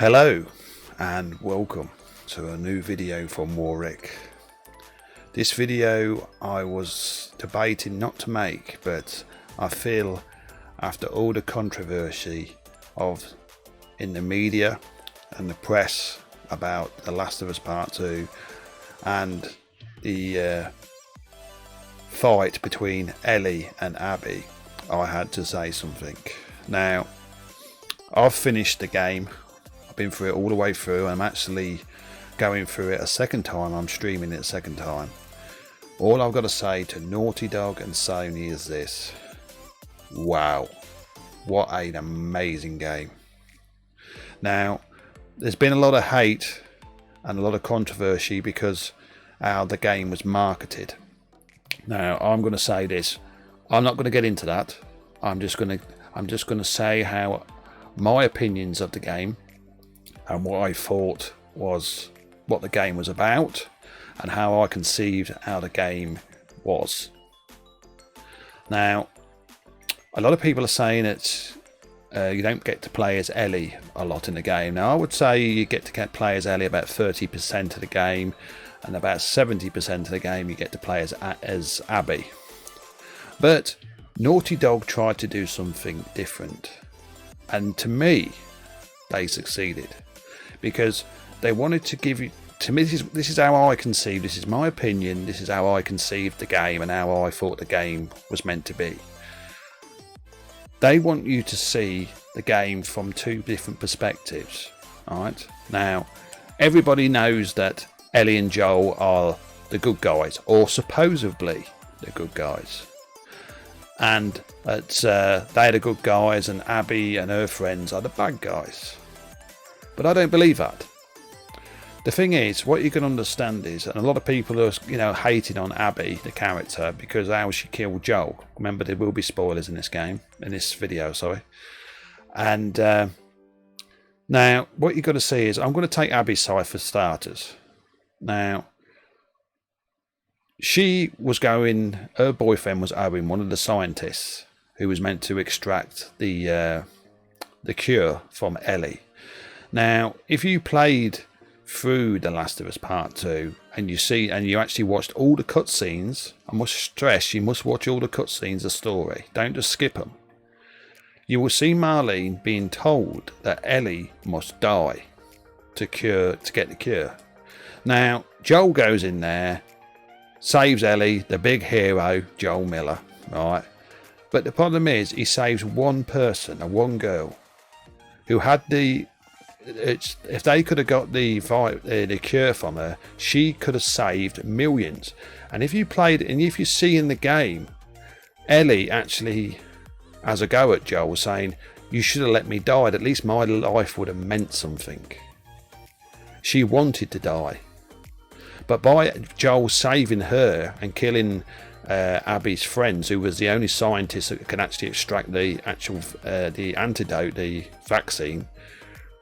Hello and welcome to a new video from WARRIC. This video I was debating not to make, but I feel after all the controversy in the media and the press about The Last of Us Part 2 and the fight between Ellie and Abby, I had to say something. Now, I've finished the game. I've been through it all the way through. I'm actually going through it a second time. I'm streaming it a second time. All I've got to say to Naughty Dog and Sony is this: wow, what an amazing game. Now, there's been a lot of hate and a lot of controversy because how the game was marketed. Now, I'm going to say this. I'm not going to get into that. I'm just going to say how my opinions of the game and what I thought was what the game was about and how I conceived how the game was. Now, a lot of people are saying that you don't get to play as Ellie a lot in the game. Now, I would say you get to play as Ellie about 30% of the game, and about 70% of the game you get to play as Abby. But Naughty Dog tried to do something different, and to me they succeeded, because they wanted to give you, to me this is how I conceived, this is my opinion, this is how I conceived the game and how I thought the game was meant to be. They want you to see the game from two different perspectives. Alright, now everybody knows that Ellie and Joel are the good guys, or supposedly the good guys, and that they're the good guys and Abby and her friends are the bad guys. But I don't believe that. The thing is, what you can understand is, and a lot of people are hating on Abby the character because how she killed Joel. Remember, there will be spoilers in this video, sorry. And now what you've got to see is, I'm going to take Abby's side for starters. Now, her boyfriend was Owen, one of the scientists who was meant to extract the cure from Ellie. Now, if you played through The Last of Us Part 2 and you actually watched all the cutscenes, I must stress you must watch all the cutscenes of story, don't just skip them. You will see Marlene being told that Ellie must die to get the cure. Now, Joel goes in there, saves Ellie, the big hero, Joel Miller, right? But the problem is, he saves one person, one girl, who had if they could have got the cure from her, she could have saved millions. And if you see in the game, Ellie actually has a go at Joel, saying, "You should have let me die. At least my life would have meant something." She wanted to die. But by Joel saving her and killing Abby's friends, who was the only scientist that can actually extract the antidote, the vaccine,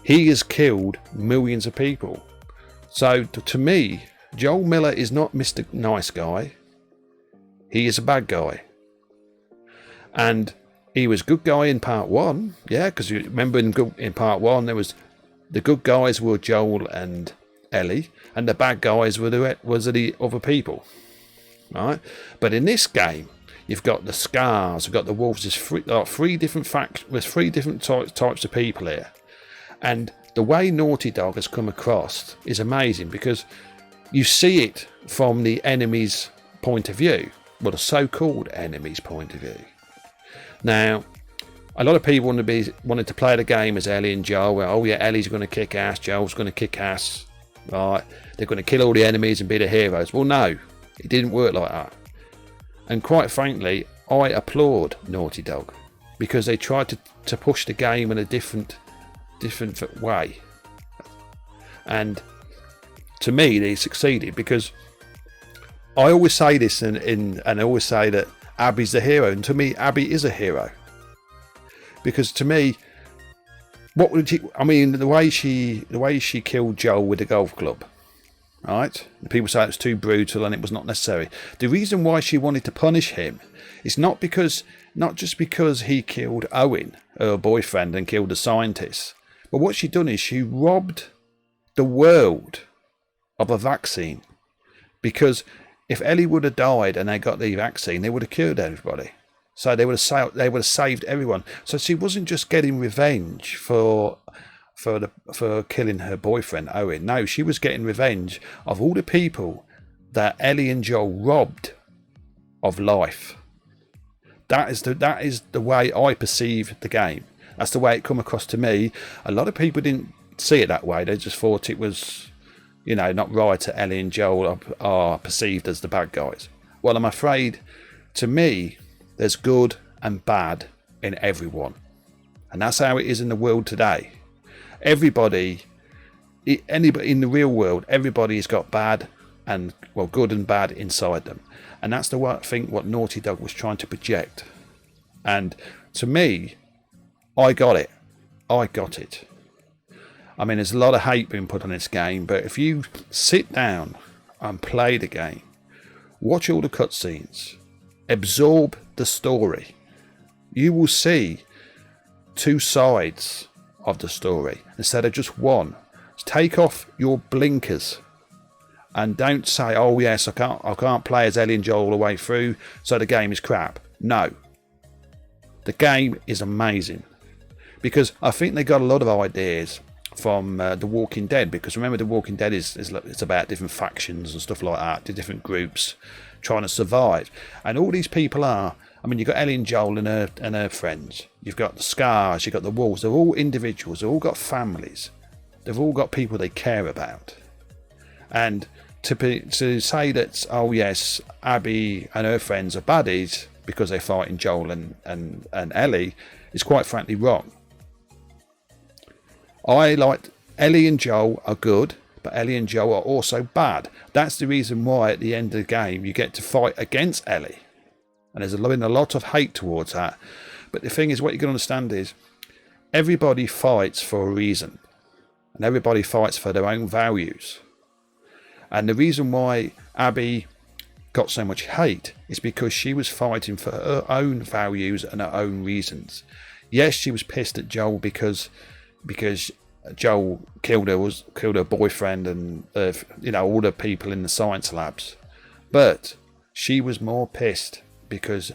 he has killed millions of people. So to me, Joel Miller is not Mr. Nice Guy. He is a bad guy. And he was good guy in part 1, yeah, because you remember in part 1 there was the good guys were Joel and Ellie, and the bad guys were the other people, right? But in this game, you've got the Scars, you've got the Wolves. There's three different types of people here, and the way Naughty Dog has come across is amazing, because you see it from the enemy's point of view, well, the so-called enemy's point of view. Now, a lot of people wanted to play the game as Ellie and Joel. Where, oh yeah, Ellie's going to kick ass, Joel's going to kick ass. Right, they're going to kill all the enemies and be the heroes. Well, no, it didn't work like that. And quite frankly, I applaud Naughty Dog, because they tried to push the game in a different way. And to me, they succeeded, because I always say this, and I always say that Abby's the hero, and to me, Abby is a hero, because to me, the way she killed Joel with the golf club, right? And people say it was too brutal and it was not necessary. The reason why she wanted to punish him is not just because he killed Owen, her boyfriend, and killed the scientist, But what she done is she robbed the world of a vaccine, because if Ellie would have died and they got the vaccine, they would have cured everybody. So they would have saved everyone. So she wasn't just getting revenge for killing her boyfriend Owen. No, she was getting revenge of all the people that Ellie and Joel robbed of life. That is the way I perceive the game. That's the way it come across to me. A lot of people didn't see it that way. They just thought it was, you know, not right that Ellie and Joel are perceived as the bad guys. Well, I'm afraid, to me, there's good and bad in everyone. And that's how it is in the world today. Anybody in the real world, everybody's got bad and, well, good and bad inside them. And that's the I think what Naughty Dog was trying to project. And to me, I got it. I mean, there's a lot of hate being put on this game, but if you sit down and play the game, watch all the cutscenes, absorb the story, you will see two sides of the story instead of just one. Take off your blinkers and don't say, oh yes, I can't play as Ellie and Joel all the way through, so the game is crap. No, the game is amazing, because I think they got a lot of ideas from The Walking Dead, because remember, The Walking Dead it's about different factions and stuff like that, different groups trying to survive. And all these people are, I mean, you've got Ellie and Joel and her friends, you've got the Scars, you've got the Wolves. They're all individuals, they've all got families, they've all got people they care about. And to say that, oh yes, Abby and her friends are baddies because they're fighting Joel and Ellie is quite frankly wrong. Ellie and Joel are good, but Ellie and Joel are also bad. That's the reason why at the end of the game you get to fight against Ellie. And there's been a lot of hate towards that. But the thing is, what you can understand is, everybody fights for a reason. And everybody fights for their own values. And the reason why Abby got so much hate is because she was fighting for her own values and her own reasons. Yes, she was pissed at Joel because Joel killed her boyfriend and all the people in the science labs. But she was more pissed because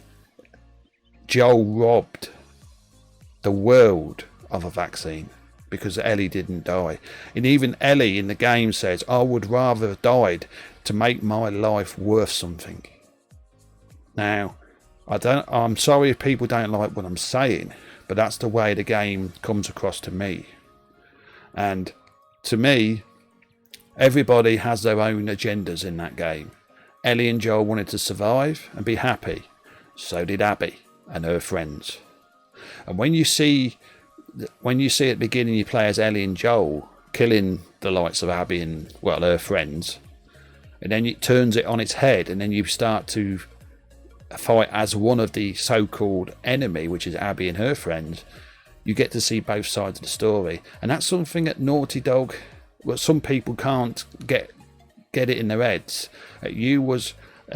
Joel robbed the world of a vaccine, because Ellie didn't die. And even Ellie in the game says, I would rather have died to make my life worth something. Now, I'm sorry if people don't like what I'm saying, but that's the way the game comes across to me. And to me, everybody has their own agendas in that game. Ellie and Joel wanted to survive and be happy. So did Abby and her friends. And when you see at the beginning, you play as Ellie and Joel killing the likes of Abby and, well, her friends, and then it turns it on its head, and then you start to fight as one of the so-called enemy, which is Abby and her friends. You get to see both sides of the story, and that's something that Naughty Dog, well, some people can't get it in their heads.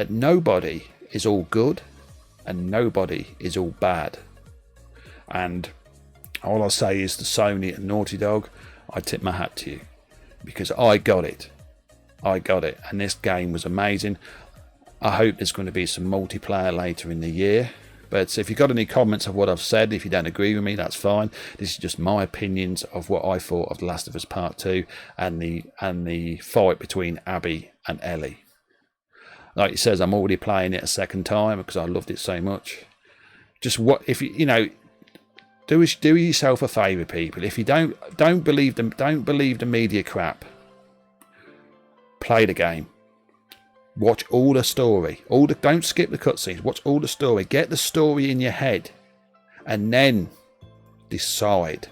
Nobody is all good and nobody is all bad. And all I'll say is to Sony and Naughty Dog, I tip my hat to you, because I got it, and this game was amazing. I hope there's going to be some multiplayer later in the year. But if you've got any comments of what I've said, if you don't agree with me, that's fine. This is just my opinions of what I thought of The Last of Us Part 2 and the fight between Abby and Ellie. Like it says, I'm already playing it a second time because I loved it so much. Just do yourself a favour, people. If you don't believe the media crap, play the game. Watch all the story. Don't skip the cutscenes. Watch all the story. Get the story in your head, and then decide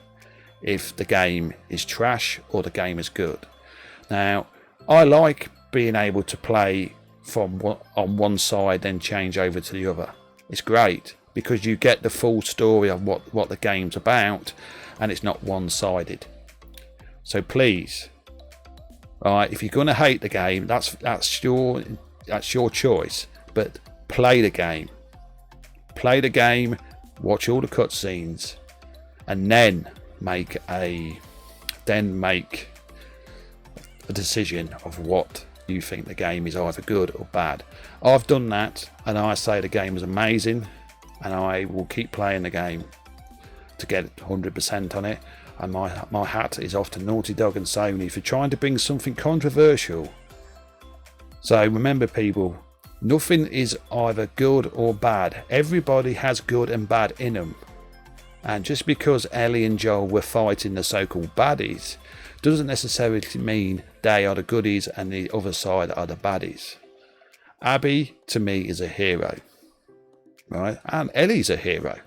if the game is trash or the game is good. Now, I like being able to play on one side, then change over to the other. It's great because you get the full story of what the game's about, and it's not one-sided. So please. Right, if you're going to hate the game, that's your choice. But play the game. Play the game, watch all the cutscenes, and then make a then make a decision of what you think the game is either good or bad. I've done that, and I say the game is amazing, and I will keep playing the game to get 100% on it. And my hat is off to Naughty Dog and Sony for trying to bring something controversial. So remember, people, nothing is either good or bad. Everybody has good and bad in them. And just because Ellie and Joel were fighting the so-called baddies doesn't necessarily mean they are the goodies and the other side are the baddies. Abby, to me, is a hero, right? And Ellie's a hero.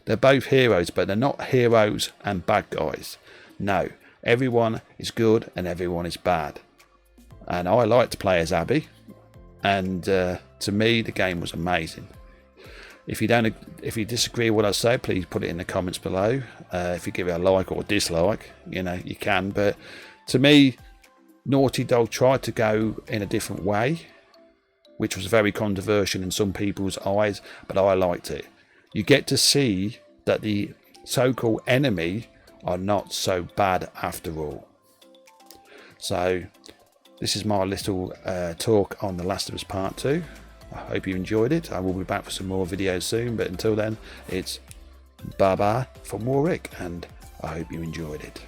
They're both heroes, but they're not heroes and bad guys. No, everyone is good and everyone is bad. And I like to play as Abby, and to me, the game was amazing. If you disagree with what I say, please put it in the comments below. If you give it a like or a dislike, you know, you can. But to me, Naughty Dog tried to go in a different way, which was very controversial in some people's eyes, but I liked it. You get to see that the so-called enemy are not so bad after all. So this is my little talk on The Last of Us Part 2. I hope you enjoyed it. I will be back for some more videos soon, but until then, it's bye-bye from WARRIC, and I hope you enjoyed it.